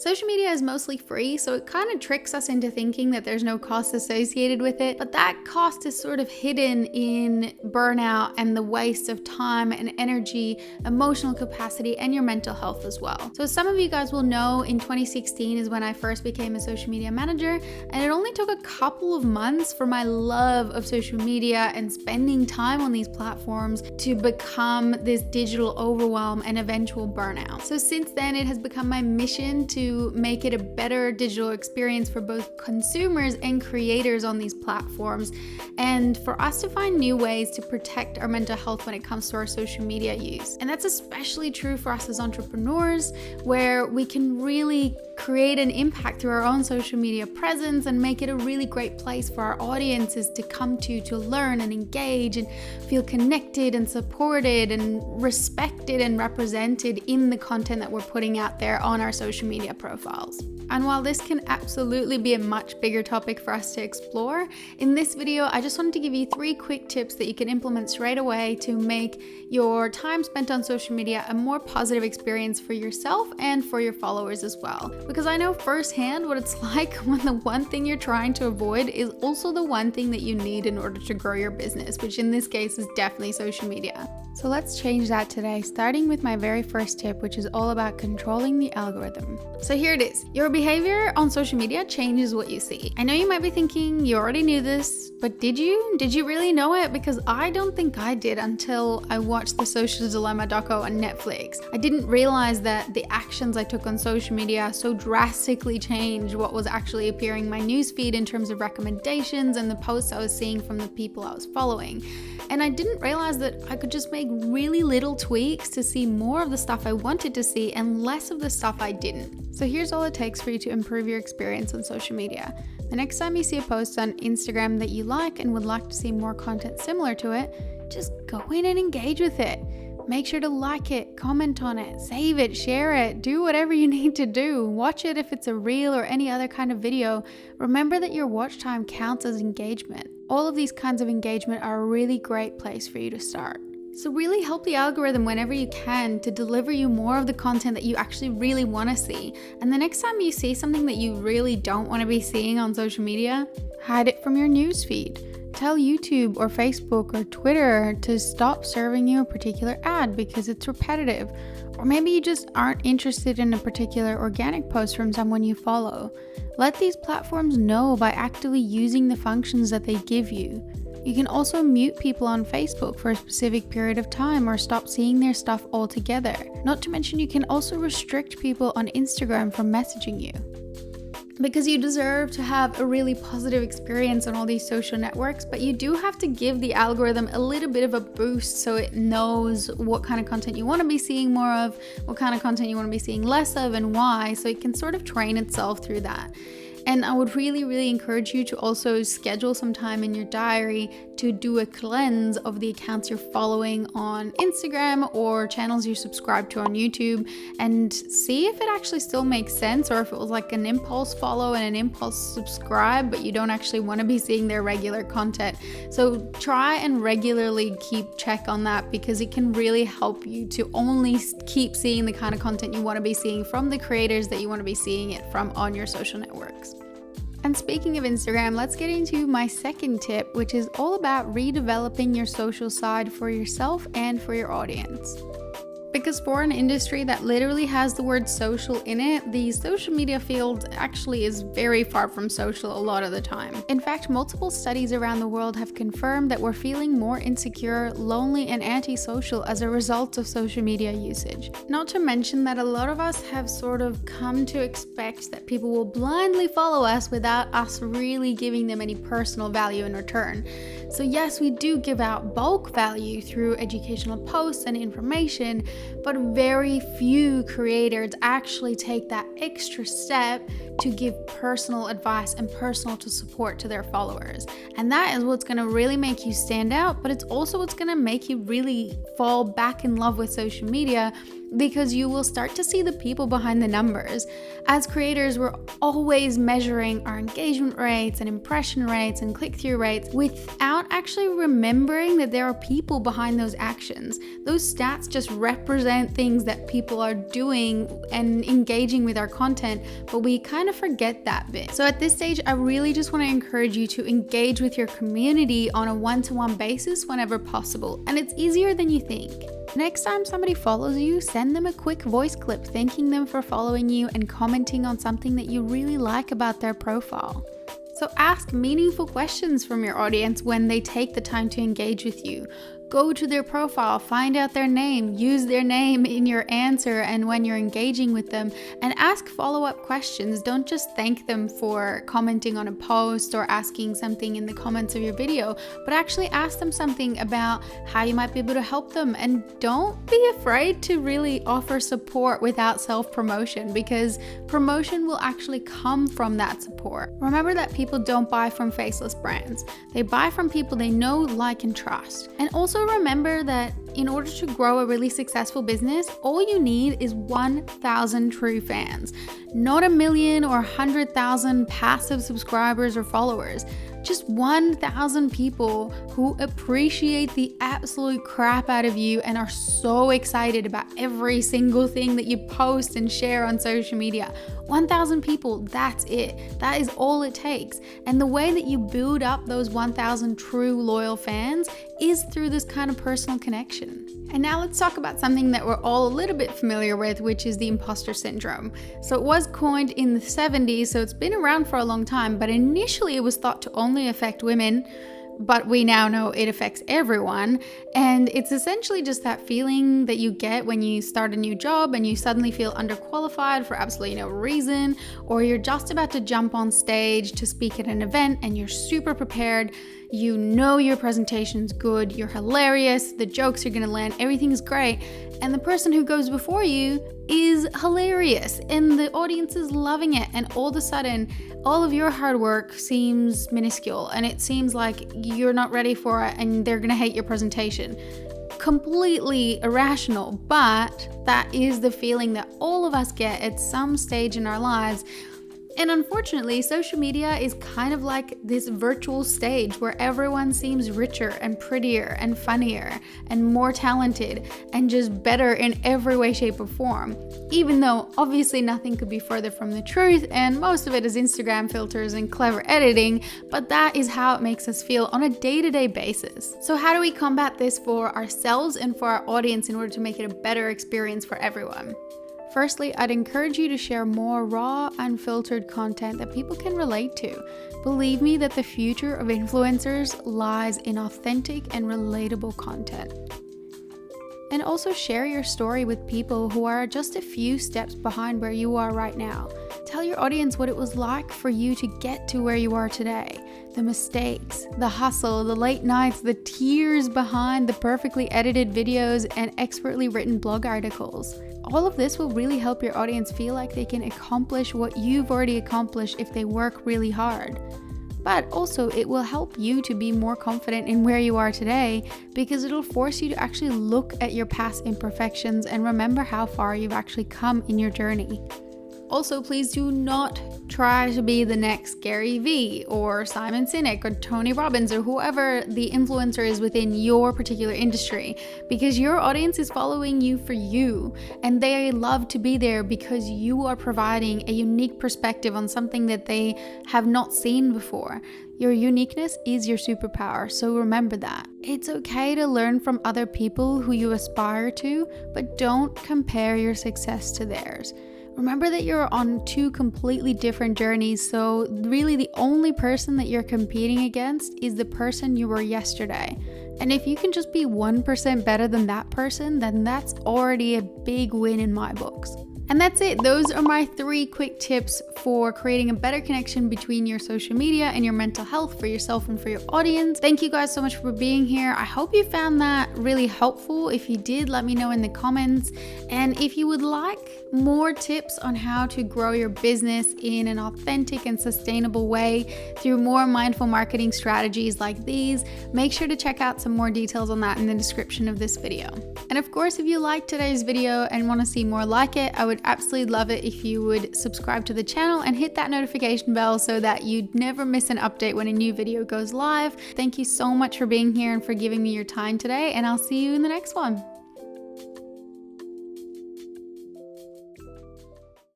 Social media is mostly free, so it kind of tricks us into thinking that there's no cost associated with it, but that cost is sort of hidden in burnout and the waste of time and energy, emotional capacity, and your mental health as well. So some of you guys will know in 2016 is when I first became a social media manager, and it only took a couple of months for my love of social media and spending time on these platforms to become this digital overwhelm and eventual burnout. So since then, it has become my mission to make it a better digital experience for both consumers and creators on these platforms, and for us to find new ways to protect our mental health when it comes to our social media use. And that's especially true for us as entrepreneurs, where we can really create an impact through our own social media presence and make it a really great place for our audiences to come to learn and engage and feel connected and supported and respected and represented in the content that we're putting out there on our social media profiles. And while this can absolutely be a much bigger topic for us to explore, in this video I just wanted to give you 3 quick tips that you can implement straight away to make your time spent on social media a more positive experience for yourself and for your followers as well. Because I know firsthand what it's like when the one thing you're trying to avoid is also the one thing that you need in order to grow your business, which in this case is definitely social media. So let's change that today, starting with my very first tip, which is all about controlling the algorithm. So here it is. Your behavior on social media changes what you see. I know you might be thinking you already knew this, but did you? Did you really know it? Because I don't think I did until I watched the Social Dilemma doco on Netflix. I didn't realize that the actions I took on social media so drastically changed what was actually appearing in my newsfeed in terms of recommendations and the posts I was seeing from the people I was following. And I didn't realize that I could just make really little tweaks to see more of the stuff I wanted to see and less of the stuff I didn't. So here's all it takes for you to improve your experience on social media. The next time you see a post on Instagram that you like and would like to see more content similar to it, just go in and engage with it. Make sure to like it, comment on it, save it, share it, do whatever you need to do. Watch it if it's a reel or any other kind of video. Remember that your watch time counts as engagement. All of these kinds of engagement are a really great place for you to start. So really help the algorithm whenever you can to deliver you more of the content that you actually really want to see. And the next time you see something that you really don't want to be seeing on social media, hide it from your newsfeed. Tell YouTube or Facebook or Twitter to stop serving you a particular ad because it's repetitive. Or maybe you just aren't interested in a particular organic post from someone you follow. Let these platforms know by actively using the functions that they give you. You can also mute people on Facebook for a specific period of time or stop seeing their stuff altogether. Not to mention you can also restrict people on Instagram from messaging you. Because you deserve to have a really positive experience on all these social networks, but you do have to give the algorithm a little bit of a boost so it knows what kind of content you want to be seeing more of, what kind of content you want to be seeing less of, and why, so it can sort of train itself through that. And I would really encourage you to also schedule some time in your diary to do a cleanse of the accounts you're following on Instagram or channels you subscribe to on YouTube, and see if it actually still makes sense, or if it was like an impulse follow and an impulse subscribe, but you don't actually want to be seeing their regular content. So try and regularly keep check on that, because it can really help you to only keep seeing the kind of content you want to be seeing from the creators that you want to be seeing it from on your social networks. And speaking of Instagram, let's get into my second tip, which is all about redeveloping your social side for yourself and for your audience. Because for an industry that literally has the word social in it, the social media field actually is very far from social a lot of the time. In fact, multiple studies around the world have confirmed that we're feeling more insecure, lonely, and antisocial as a result of social media usage. Not to mention that a lot of us have sort of come to expect that people will blindly follow us without us really giving them any personal value in return. So yes, we do give out bulk value through educational posts and information, but very few creators actually take that extra step to give personal advice and personal support to their followers. And that is what's going to really make you stand out, but it's also what's going to make you really fall back in love with social media, because you will start to see the people behind the numbers. As creators, we're always measuring our engagement rates and impression rates and click-through rates without actually remembering that there are people behind those actions. Those stats just represent things that people are doing and engaging with our content, but we kind of forget that bit. So at this stage, I really just want to encourage you to engage with your community on a one-to-one basis whenever possible, and it's easier than you think. Next time somebody follows you, send them a quick voice clip thanking them for following you and commenting on something that you really like about their profile. So ask meaningful questions from your audience when they take the time to engage with you. Go to their profile, find out their name, use their name in your answer and when you're engaging with them, and ask follow-up questions. Don't just thank them for commenting on a post or asking something in the comments of your video, but actually ask them something about how you might be able to help them. And don't be afraid to really offer support without self-promotion, because promotion will actually come from that support. Remember that people don't buy from faceless brands. They buy from people they know, like, and trust. And also remember that in order to grow a really successful business, all you need is 1,000 true fans, not 1 million or 100,000 passive subscribers or followers. Just 1,000 people who appreciate the absolute crap out of you and are so excited about every single thing that you post and share on social media. 1,000 people, that's it. That is all it takes. And the way that you build up those 1,000 true loyal fans is through this kind of personal connection. And now let's talk about something that we're all a little bit familiar with, which is the imposter syndrome. So it was coined in the 70s, so it's been around for a long time, but initially it was thought to only affect women, but we now know it affects everyone. And it's essentially just that feeling that you get when you start a new job and you suddenly feel underqualified for absolutely no reason, or you're just about to jump on stage to speak at an event and you're super prepared. You know your presentation's good, you're hilarious, the jokes are gonna land, everything's great, and the person who goes before you is hilarious and the audience is loving it, and all of a sudden all of your hard work seems minuscule and it seems like you're not ready for it and they're gonna hate your presentation. Completely irrational, but that is the feeling that all of us get at some stage in our lives. And unfortunately, social media is kind of like this virtual stage where everyone seems richer and prettier and funnier and more talented and just better in every way, shape, or form. Even though obviously nothing could be further from the truth, and most of it is Instagram filters and clever editing, but that is how it makes us feel on a day-to-day basis. So how do we combat this for ourselves and for our audience in order to make it a better experience for everyone? Firstly, I'd encourage you to share more raw, unfiltered content that people can relate to. Believe me that the future of influencers lies in authentic and relatable content. And also share your story with people who are just a few steps behind where you are right now. Tell your audience what it was like for you to get to where you are today. The mistakes, the hustle, the late nights, the tears behind the perfectly edited videos and expertly written blog articles. All of this will really help your audience feel like they can accomplish what you've already accomplished if they work really hard. But also it will help you to be more confident in where you are today, because it'll force you to actually look at your past imperfections and remember how far you've actually come in your journey. Also, please do not try to be the next Gary Vee or Simon Sinek or Tony Robbins or whoever the influencer is within your particular industry, because your audience is following you for you and they love to be there because you are providing a unique perspective on something that they have not seen before. Your uniqueness is your superpower, so remember that. It's okay to learn from other people who you aspire to, but don't compare your success to theirs. Remember that you're on two completely different journeys, so really the only person that you're competing against is the person you were yesterday. And if you can just be 1% better than that person, then that's already a big win in my books. And that's it. Those are my 3 quick tips for creating a better connection between your social media and your mental health for yourself and for your audience. Thank you guys so much for being here. I hope you found that really helpful. If you did, let me know in the comments. And if you would like more tips on how to grow your business in an authentic and sustainable way through more mindful marketing strategies like these, make sure to check out some more details on that in the description of this video. And of course, if you liked today's video and want to see more like it, I would absolutely love it if you would subscribe to the channel and hit that notification bell so that you'd never miss an update when a new video goes live. Thank you so much for being here and for giving me your time today, and I'll see you in the next one.